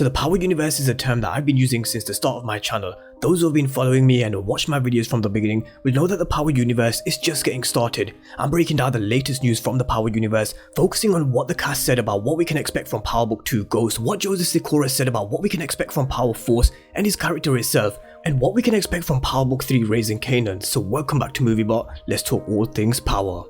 So the Power Universe is a term that I've been using since the start of my channel. Those who have been following me and watched my videos from the beginning will know that the Power Universe is just getting started. I'm breaking down the latest news from the Power Universe, focusing on what the cast said about what we can expect from Power Book 2 Ghost, what Joseph Sikora said about what we can expect from Power Force and his character itself, and what we can expect from Power Book 3 Raising Kanan. So welcome back to MovieBot, let's talk all things power.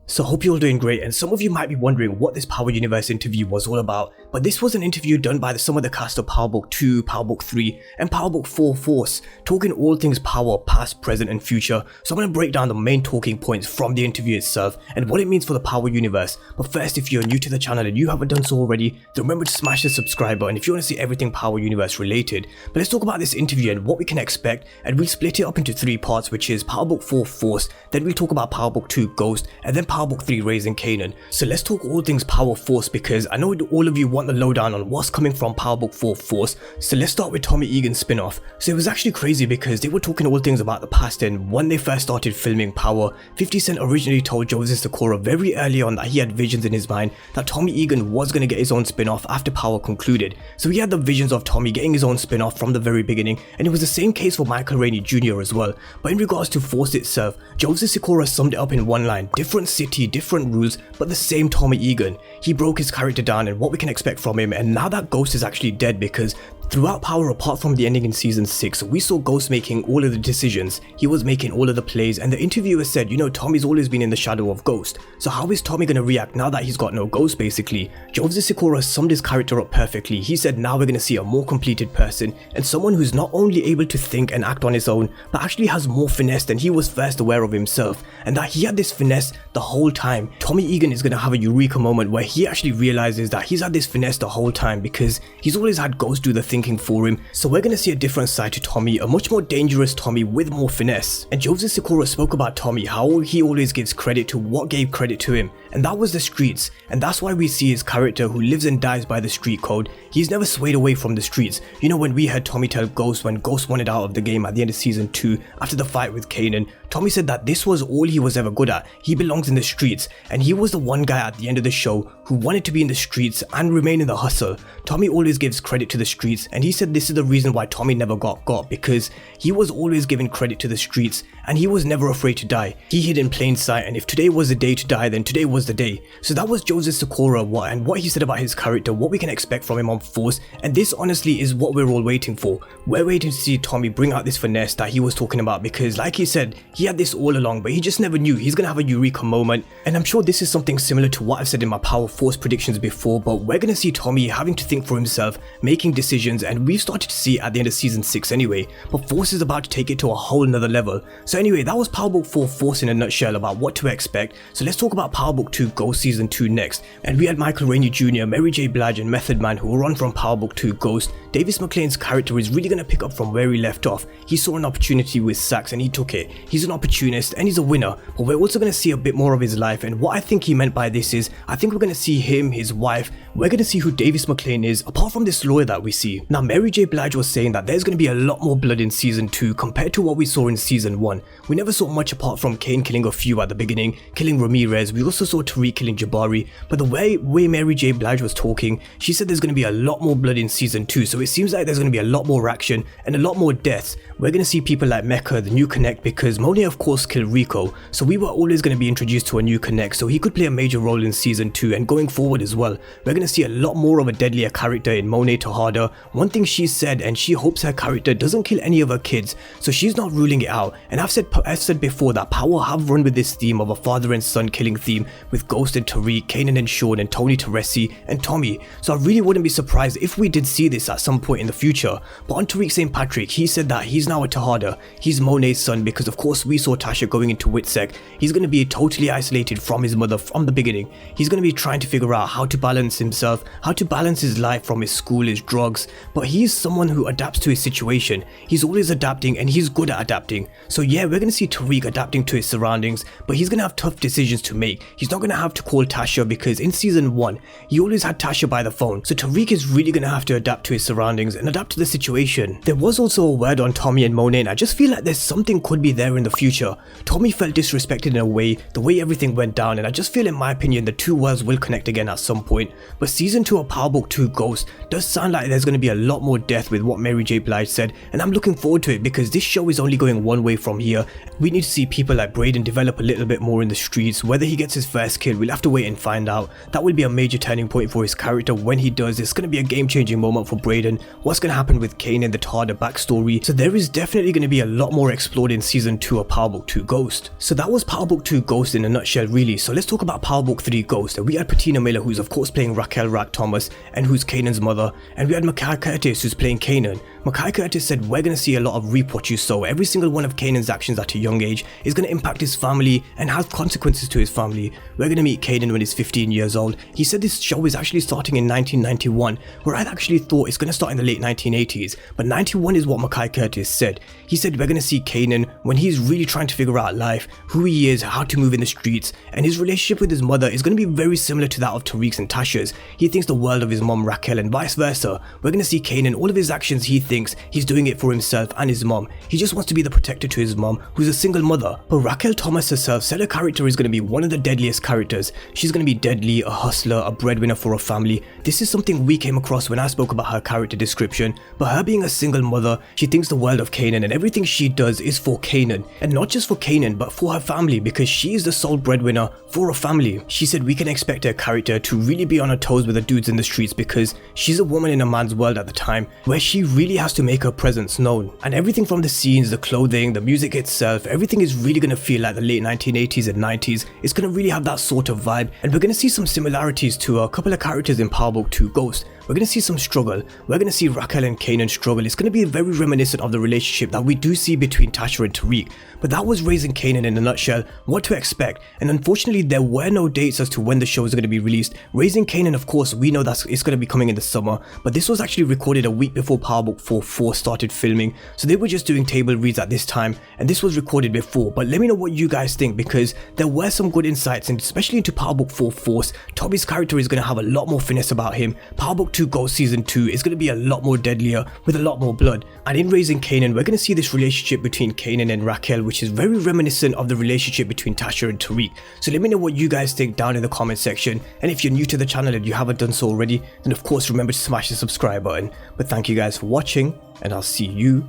So I hope you're all doing great, and some of you might be wondering what this Power Universe interview was all about, but this was an interview done by some of the cast of Power Book 2, Power Book 3 and Power Book 4 Force, talking all things power, past, present and future. So I'm going to break down the main talking points from the interview itself and what it means for the Power Universe. But first, if you're new to the channel and you haven't done so already, then remember to smash the subscribe button if you want to see everything Power Universe related. But let's talk about this interview and what we can expect, and we'll split it up into 3 parts, which is Power Book 4 Force, then we'll talk about Power Book 2 Ghost, and then Power Book 3 Raising Kanan. So let's talk all things Power Force, because I know all of you want the lowdown on what's coming from Power Book 4 Force. So let's start with Tommy Egan's spin-off. So it was actually crazy because they were talking all things about the past, and when they first started filming Power, 50 Cent originally told Joseph Sikora very early on that he had visions in his mind that Tommy Egan was going to get his own spin-off after Power concluded. So he had the visions of Tommy getting his own spin-off from the very beginning, and it was the same case for Michael Rainey Jr. as well. But in regards to Force itself, Joseph Sikora summed it up in one line: different city, different rules, but the same Tommy Egan. He broke his character down and what we can expect from him, and now that Ghost is actually dead, because throughout Power, apart from the ending in season 6, we saw Ghost making all of the decisions. He was making all of the plays, and the interviewer said, you know, Tommy's always been in the shadow of Ghost. So how is Tommy going to react now that he's got no Ghost, basically? Joseph Sikora summed his character up perfectly. He said now we're going to see a more completed person, and someone who's not only able to think and act on his own, but actually has more finesse than he was first aware of himself, and that he had this finesse the whole time. Tommy Egan is going to have a eureka moment where he actually realizes that he's had this finesse the whole time because he's always had Ghost do the thinking for him. So we're going to see a different side to Tommy, a much more dangerous Tommy with more finesse. And Joseph Sikora spoke about Tommy, how he always gives credit to what gave credit to him, and that was the streets. And that's why we see his character who lives and dies by the street code. He's never swayed away from the streets. You know, when we heard Tommy tell Ghost when Ghost wanted out of the game at the end of season 2 after the fight with Kanan, Tommy said that this was all he was ever good at. He belongs in the streets, and he was the one guy at the end of the show who wanted to be in the streets and remain in the hustle. Tommy always gives credit to the streets, and he said this is the reason why Tommy never got because he was always giving credit to the streets and he was never afraid to die. He hid in plain sight, and if today was the day to die, then today was the day. So that was Joseph Sikora and what he said about his character, what we can expect from him on Force, and this honestly is what we're all waiting for. We're waiting to see Tommy bring out this finesse that he was talking about, because like he said, he had this all along, but he just never knew. He's gonna have a eureka moment, and I'm sure this is something similar to what I've said in my Power Force predictions before, but we're gonna see Tommy having to think for himself, making decisions, and we've started to see at the end of season 6 anyway, but Force is about to take it to a whole nother level. So anyway, that was Power Book 4 Force in a nutshell about what to expect. So let's talk about Power Book 2 Ghost season 2 next, and we had Michael Rainey Jr., Mary J. Blige and Method Man who were on from Power Book 2 Ghost. Davis McLean's character is really going to pick up from where he left off. He saw an opportunity with Sax and he took it. He's an opportunist and he's a winner, but we're also going to see a bit more of his life, and what I think he meant by this is I think we're going to see him, his wife, we're going to see who Davis McLean is apart from this lawyer that we see. Now Mary J. Blige was saying that there's going to be a lot more blood in season 2 compared to what we saw in season 1. We never saw much apart from Kane killing a few at the beginning, killing Ramirez. We also saw Tariq killing Jabari, but the way Mary J. Blige was talking, she said there's going to be a lot more blood in season 2, so it seems like there's going to be a lot more action and a lot more deaths. We're going to see people like Mecca, the new Connect, because Monet of course killed Rico, so we were always going to be introduced to a new Connect, so he could play a major role in season 2 and going forward as well. We're going to see a lot more of a deadlier character in Monet Tejada. One thing she said, and she hopes her character doesn't kill any of her kids, so she's not ruling it out. And I've said before that Power have run with this theme of a father and son killing theme with Ghost and Tariq, Kanan and Sean, and Tony Teresi and Tommy, so I really wouldn't be surprised if we did see this at some point in the future. But on Tariq St. Patrick, he said that he's now a Tejada, he's Monet's son, because of course we saw Tasha going into Witsec. He's going to be totally isolated from his mother from the beginning. He's going to be trying to figure out how to balance himself, how to balance his life from his school, his drugs, but he's someone who adapts to his situation. He's always adapting and he's good at adapting. So yeah, yeah, we're gonna see Tariq adapting to his surroundings, but he's gonna have tough decisions to make. He's not gonna have to call Tasha because in season 1, he always had Tasha by the phone. So Tariq is really gonna have to adapt to his surroundings and adapt to the situation. There was also a word on Tommy and Monet, and I just feel like there's something could be there in the future. Tommy felt disrespected in a way, the way everything went down, and I just feel in my opinion the two worlds will connect again at some point. But season 2 of Power Book 2 Ghost does sound like there's gonna be a lot more death with what Mary J. Blige said, and I'm looking forward to it because this show is only going one way from here. We need to see people like Brayden develop a little bit more in the streets. Whether he gets his first kill, we'll have to wait and find out. That will be a major turning point for his character when he does. It's going to be a game-changing moment for Brayden. What's going to happen with Kanan, the Todd, the backstory. So there is definitely going to be a lot more explored in season 2 of Power Book 2 Ghost. So that was Power Book 2 Ghost in a nutshell really. So let's talk about Power Book 3 Ghost. And we had Patina Miller, who's of course playing Raquel Rack Thomas and who's Kanan's mother. And we had Makai Curtis, who's playing Kanan. Makai Curtis said, we're going to see a lot of reap what you sow. Every single one of Kanan's actions at a young age is going to impact his family and have consequences to his family. We're going to meet Kanan when he's 15 years old. He said this show is actually starting in 1991, where I actually thought it's going to start in the late 1980s, but 91 is what Makai Curtis said. He said we're going to see Kanan when he's really trying to figure out life, who he is, how to move in the streets, and his relationship with his mother is going to be very similar to that of Tariq's and Tasha's. He thinks the world of his mom Raquel and vice versa. We're going to see Kanan, all of his actions he thinks he's doing it for himself and his mom. He just wants to be the protector to his mom, who's a single mother. But Raquel Thomas herself said her character is going to be one of the deadliest characters. She's going to be deadly, a hustler, a breadwinner for a family. This is something we came across when I spoke about her character description. But her being a single mother, she thinks the world of Kanan and everything she does is for Kanan. And not just for Kanan, but for her family, because she is the sole breadwinner for a family. She said we can expect her character to really be on her toes with the dudes in the streets because she's a woman in a man's world at the time where she really has to make her presence known. And everything from the scenes, the clothing, the music itself, everything is really going to feel like the late 1980s and 90s. It's going to really have that sort of vibe, and we're going to see some similarities to a couple of characters in Power Book 2 Ghost. We're going to see some struggle. We're going to see Raquel and Kanan struggle. It's going to be very reminiscent of the relationship that we do see between Tasha and Tariq. But that was Raising Kanan in a nutshell, what to expect. And unfortunately, there were no dates as to when the show is going to be released. Raising Kanan, of course, we know that it's going to be coming in the summer, but this was actually recorded a week before Power Book 4 started filming. So they were just doing table reads at this time, and this was recorded before. But let me know what you guys think, because there were some good insights, and especially into Power Book 4 Force. Toby's character is going to have a lot more finesse about him. Power Book 2 Ghost Season 2 is going to be a lot more deadlier with a lot more blood. And in Raising Kanan, we're going to see this relationship between Kanan and Raquel, which is very reminiscent of the relationship between Tasha and Tariq. So let me know what you guys think down in the comment section. And if you're new to the channel and you haven't done so already, then of course remember to smash the subscribe button. But thank you guys for watching, and I'll see you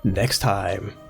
next time.